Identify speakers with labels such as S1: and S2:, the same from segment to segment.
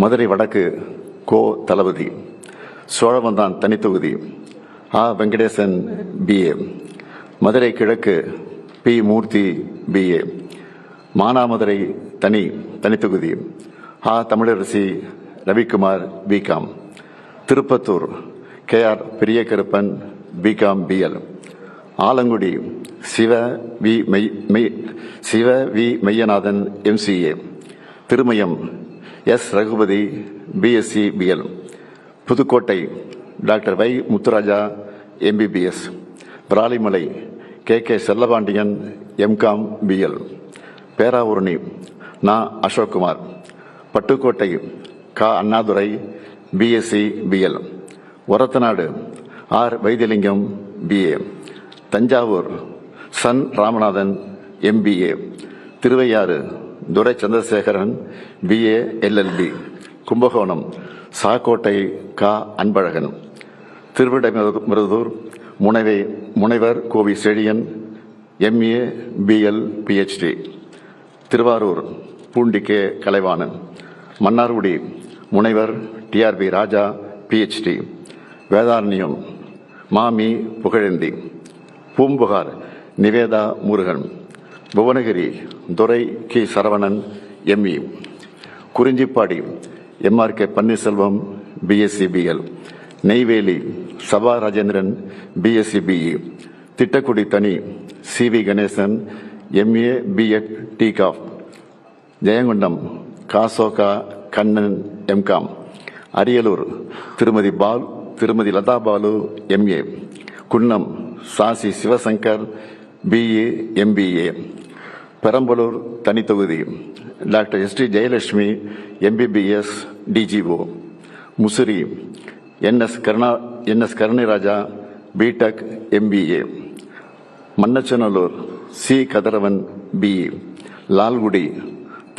S1: மதுரை வடக்கு கோ தளபதி, சோழவந்தான் தனித்தொகுதி ஆ வெங்கடேசன் பிஏ, மதுரை கிழக்கு பி மூர்த்தி பிஏ, மானாமதுரை தனித்தொகுதி ஆ Tamilarasi Ravikumar BCom, Tiruppathur KR Periyakaruppan BCom BL, Alangudi Siva V Meyyanathan MCA, Thirumayam S Regupathy BSc BL, Pudukkottai doctor வை Muthuraja MBBS, Viralimalai K Chellapandian MCom BL, Peravurani நா அசோக்குமார், பட்டுக்கோட்டை கா Annadurai BSc BL, Orathanadu R Vaithilingam BA, Thanjavur சன் Ramanathan MBA, Thiruvaiyaru Durai Chandrasekaran BA LLB, Kumbakonam Sakkottai கா அன்பழகன், திருவிடைமருதூர் முனைவர் Kovi Chezhiyan MA BL PhD, Thiruvarur Poondi K Kalaivanan, Mannargudi முனைவர் டிஆர்பி ராஜா பிஹெச்டி, வேதாரண்யம் மாமி புகழேந்தி, பூம்புகார் நிவேதா முருகன், புவனகிரி துரை கி Saravanan ME, Kurinjipadi MRK Panneerselvam BSc BL, Neyveli Saba Rajendran BSc BE, Tittakudi தனி சிவி கணேசன் எம்ஏ பிஎட் டிகாப், ஜெயங்கொண்டம் காசோகா கண்ணன் எம்காம், அரியலூர் திருமதி லதா பாலு எம்ஏ, குன்னம் சாசி சிவசங்கர் பிஏ எம்பிஏ, பெரம்பலூர் தனித்தொகுதி doctor ST Jayalakshmi MBBS DGO, Musiri NS Karunairaja BTech MBA, Mannachanallur C Kathiravan BE, Lalgudi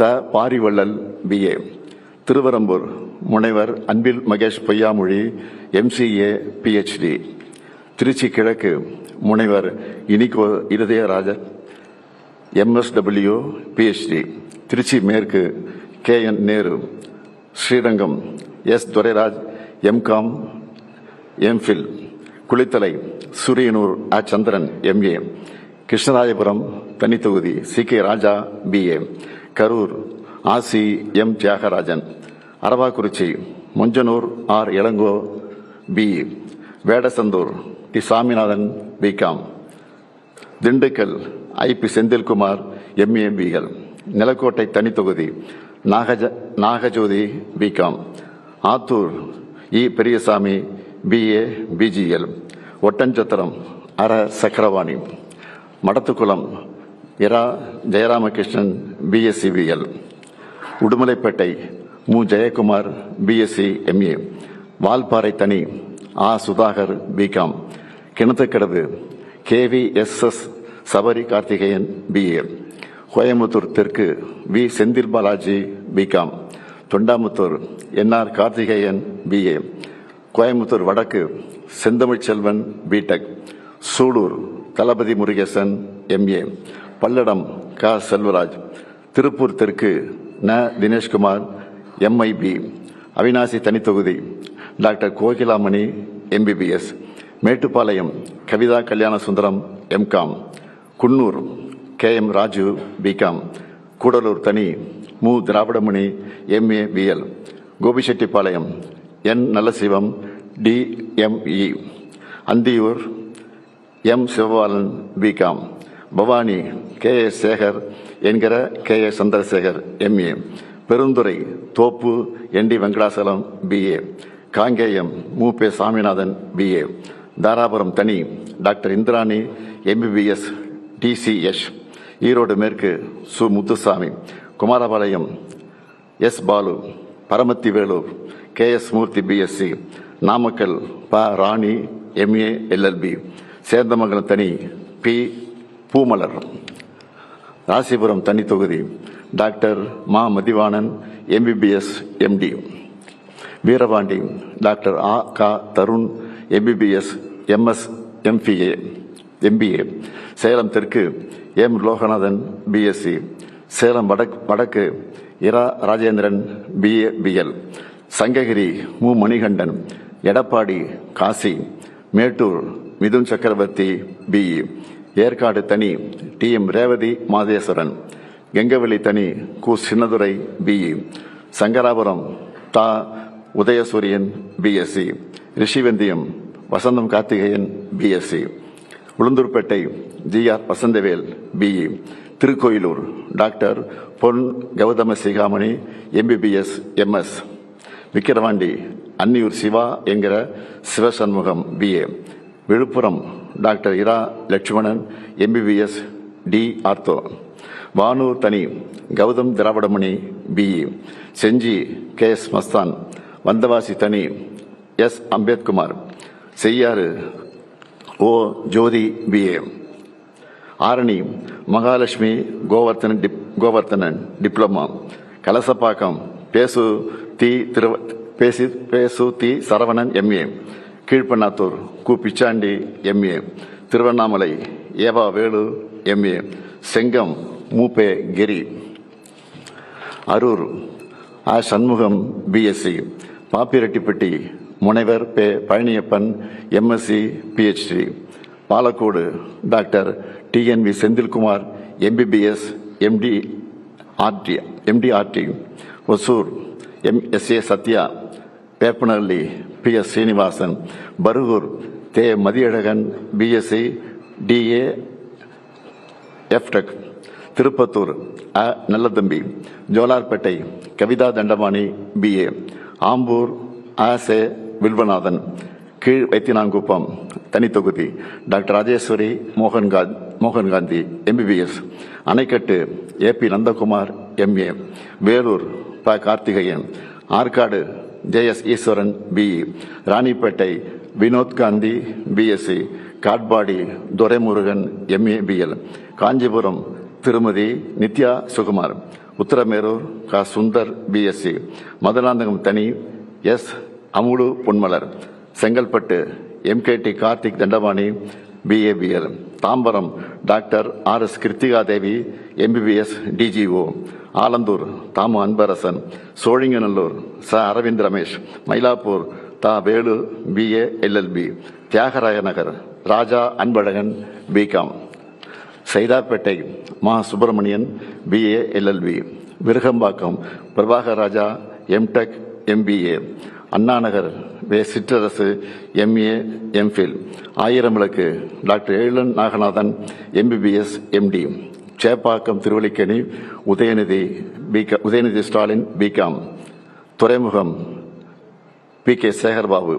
S1: த பாரிவள்ளல் பிஏ, திருவரம்பூர் முனைவர் அன்பில் மகேஷ் பொய்யாமொழி எம்சிஏ பிஹெச்டி, திருச்சி கிழக்கு முனைவர் இனிகோ இருதயராஜன் எம்எஸ்டபிள்யூ பிஹெச்டி, திருச்சி மேற்கு KN Nehru, Srirangam S Durairaj MCom MPhil, Kulithalai Suriyanur அ சந்திரன் எம்ஏ, கிருஷ்ணராஜபுரம் தனித்தொகுதி C K Raja BA, Karur ஆசி M Thiyagarajan, Aravakurichi Monjanur R Elango BE, Vedasandur D Saminathan BCom, Dindigul IP Senthilkumar MA BL, Nilakottai தனித்தொகுதி நாகஜோதி பிகாம், ஆத்தூர் இ பெரியசாமி பிஏ பிஜிஎல், ஒட்டஞ்சத்திரம் அர சக்கரவாணி, மடத்துக்குளம் இரா ஜெயராமகிருஷ்ணன் பிஎஸ்சி பிஎல், உடுமலைப்பேட்டை மு ஜெயக்குமார் பிஎஸ்சி எம்ஏ, வால்பாறை தனி ஆ Sudhakar BCom, Kinathukadavu KVSS Sabari Karthikeyan BA, Coimbatore தெற்கு V Senthil Balaji BCom, Thondamuthur NR Karthikeyan BA, Coimbatore வடக்கு செந்தமிழ் செல்வன் பிடெக், சூலூர் தளபதி முருகேசன் எம்ஏ, பல்லடம் க செல்வராஜ், திருப்பூர் தெற்கு ந தினேஷ்குமார் எம்ஐபி, அவினாசி தனித்தொகுதி doctor Kokilamani MBBS, Mettupalayam Kavitha Kalyana Sundaram MCom, Coonoor KM Raju BCom, Gudalur தனி மு Dravidamani MA BL, Gobichettipalayam N Nallasivam DME, Anthiyur M Sivabalan BCom, Bhavani K A Sekar என்கிற K A Chandrasekar MA, Perundurai Thoppu ND Venkatachalam BA, Kangeyam M pay Saminathan BA, Dharapuram தனி doctor Indrani MBBS DCS, Erode மேற்கு சு Muthusamy, Kumarapalayam S Balu, Paramathi Velur K S Moorthy BSc, Namakkal ப ராணி எம்ஏ எல்எல்பி, சேந்தமங்கலம் தனி B Poomalar, Rasipuram தனி தொகுதி டாக்டர் மா Mathivanan MBBS MD, Veerapandi doctor ஆ கா Tarun MBBS MS MBA, Salem தெற்கு எம் லோகநாதன் பிஎஸ்சி, சேலம் வடக்கு இரா ராஜேந்திரன் BA BL, சங்ககிரி மு மணிகண்டன், எடப்பாடி காசி, மேட்டூர் மிதுன் சக்கரவர்த்தி BE, ஏற்காடு தனி TM ரேவதி மாதேஸ்வரன், கெங்கவெளி தனி கு சின்னதுரை BE, சங்கராபுரம் தா Udhayasuriyan BSc, Rishivandiyam Vasantham Karthikeyan BSc, Ulundurpettai GR Vasanthavel BE, Tirukoilur doctor Pon Gautama Sigamani MBBS MS, Vikravandi Anniyur Siva என்கிற சிவசண்முகம் BA, விழுப்புரம் டாக்டர் இரா Lakshmanan MBBS D ortho, Vanur தனி Gautham Dravidamani BE, Senji KS Mastan, Vandavasi தனி S அம்பேத்குமார், செய்யாறு O ஜோதி BA, ஆரணி மகாலட்சுமி கோவர்த்தனன் டிப்ளமா, கலசப்பாக்கம் பேசு தி சரவணன் MA, கீழ்பண்ணாத்தூர் கு பிச்சாண்டி MA, திருவண்ணாமலை ஏவா வேலு MA, செங்கம் மூப்பே கிரி, அரூர் சண்முகம் BSc, பாப்பிரெட்டிப்பட்டி முனைவர் Palaniappan MSc PhD, Palacode doctor TNV Senthilkumar MBBS MD RT, Hosur SA Sathya, Veppanahalli PS Srinivasan, Bargur தே Mathiyazhagan BSc DA FTech, Tiruppathur Nallathambi, Jolarpettai Kavitha Dhandapani BA, Ambur Vilvanathan, Keezh Vaithinankuppam தனித்தொகுதி doctor Rajeswari Mohangandhi MBBS, Anaikattu AP Nandakumar MA, Vellore Karthikeyan, Arcot JS Eswaran BE, Ranipet Vinoth Gandhi BSc, Katpadi Duraimurugan MA BL, Kanchipuram திருமதி Nithya Sukumar, Uthiramerur Sundar BSc, Madurantakam தனி S அமுடு Ponmalar, Chengalpattu MKT Karthik Dhandapani BA BL, Tambaram doctor RS Kiruthiga Devi MBBS DGO, Alandur Thamo Anbarasan, Sholinganallur Aravind Ramesh, Mylapore Velu BA LLB, Thyagaraya Nagar Raja Anbazhagan BCom, Saidapet மா Subramanian BA LLB, Virugambakkam Prabhakar Raja MTech MBA, Annanagar Sitrarasu MA MPhil, Ayiramvilakku doctor Ezhan Naganathan MBBS MD, Chepauk Thiruvallikeni Udhayanidhi Stalin BCom, Thuraimugam PK Sekarbabu,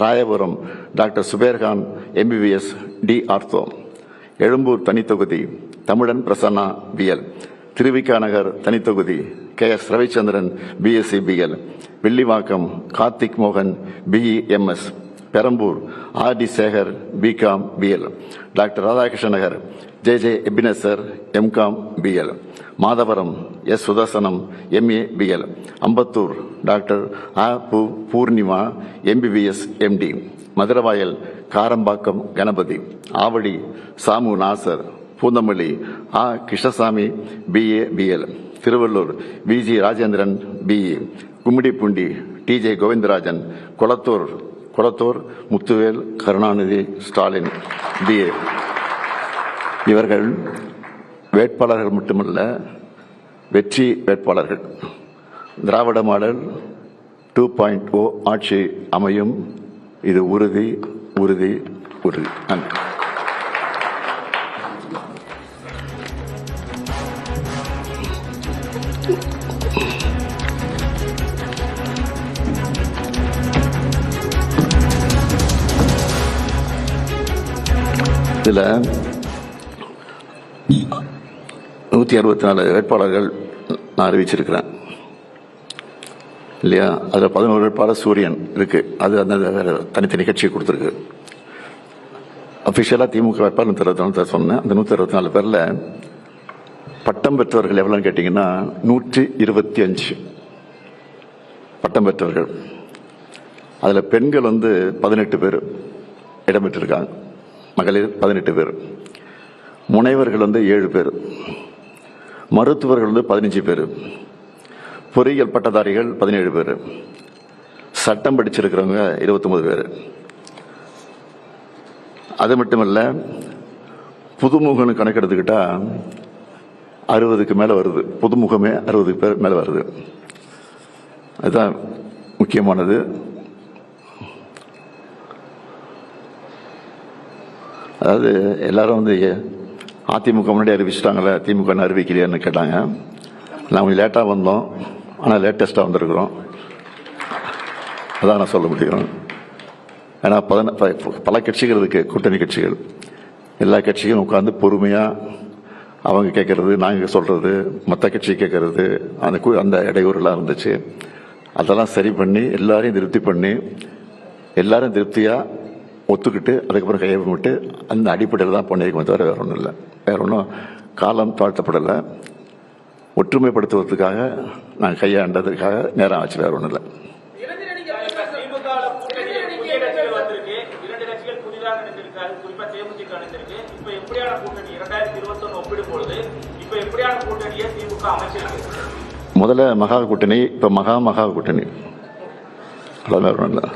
S1: Royapuram doctor Subairkhan MBBS D ortho, Egmore தனித்தொகுதி Tamizhan Prasanna BL, Thiru Vi Ka நகர் தனித்தொகுதி KS Ravichandran BSc BL, Villivakkam Karthik மோகன் BE MS, Perambur RD Sekar BCom BL, doctor Radhakrishna Nagar JJ Ebenezer MCom BL, Madhavaram S Sudarsanam MA BL, Ambattur doctor Poornima MBBS MD, Maduravoyal Karambakkam Ganapathi, Avadi Samu Nasar, Poonamallee Krishnasamy BA BL, Tiruvallur VG Rajendran BE, Gummidipoondi TJ Govindarajan, Kolathur Muthuvel Karunanidhi Stalin BA. இவர்கள் வேட்பாளர்கள் மட்டுமல்ல, வெற்றி வேட்பாளர்கள். திராவிட model 2.0 ஆட்சி அமையும், இது உறுதி உறுதி உறுதி. நன்றி. இதில் 164 வேட்பாளர்கள் நான் அறிவிச்சிருக்கிறேன் இல்லையா? அதில் 11 வேட்பாளர் சூரியன் இருக்கு, அது அந்த வேற தனித்தனி கட்சியை கொடுத்துருக்கு. அஃபிஷியலாக திமுக வேட்பாளர் 164 சொன்னேன். அந்த 164 பேரில் பட்டம் பெற்றவர்கள் எவ்வளோன்னு கேட்டிங்கன்னா 125 பட்டம் பெற்றவர்கள். அதில் பெண்கள் 18 பேர் இடம்பெற்றிருக்காங்க, மகளிர் 18 பேர், முனைவர்கள் 7 பேர், மருத்துவர்கள் 15 பேர், பொறியியல் பட்டதாரிகள் 17 பேர், சட்டம் படிச்சிருக்கிறவங்க 29 பேர். அது மட்டுமல்ல, புதுமுகன்னு கணக்கெடுத்துக்கிட்டா 60க்கு மேலே வருது. புதுமுகமே 60 பேர் மேலே வருது. அதுதான் முக்கியமானது. அதாவது எல்லாரும் வந்து அதிமுக முன்னாடி அறிவிச்சிட்டாங்களே, திமுக அறிவிக்கலையான்னு கேட்டாங்க. நான் கொஞ்சம் லேட்டாக வந்தோம், ஆனால் லேட்டஸ்ட்டாக வந்திருக்கிறோம். அதான் நான் சொல்ல முடியும். ஏன்னா பல கட்சிகள் இருக்கு, கூட்டணி கட்சிகள். எல்லா கட்சியும் உட்காந்து பொறுமையாக அவங்க கேட்கறது, நாங்கள் சொல்றது, மற்ற கட்சி கேட்கறது, அந்த இடையூறுலாம் இருந்துச்சு. அதெல்லாம் சரி பண்ணி எல்லாரையும் திருப்தி பண்ணி எல்லாரும் திருப்தியாக ஒத்துக்கிட்டு அதுக்கப்புறம் கையெழுத்து அந்த அடிப்படையில் தான் பண்ணியிருக்கோம். தவிர வேற ஒன்றும் இல்லை. வேற ஒன்றும் காலம் தாழ்த்தப்படலை. ஒற்றுமைப்படுத்துவதற்காக நாங்கள் கையாண்டதுக்காக நேரம் ஆச்சு. வேற ஒன்றும் இல்லை. முதல்ல மகா கூட்டணி, இப்ப மகா கூட்டணி. அதான் வேற ஒன்றும் இல்லை.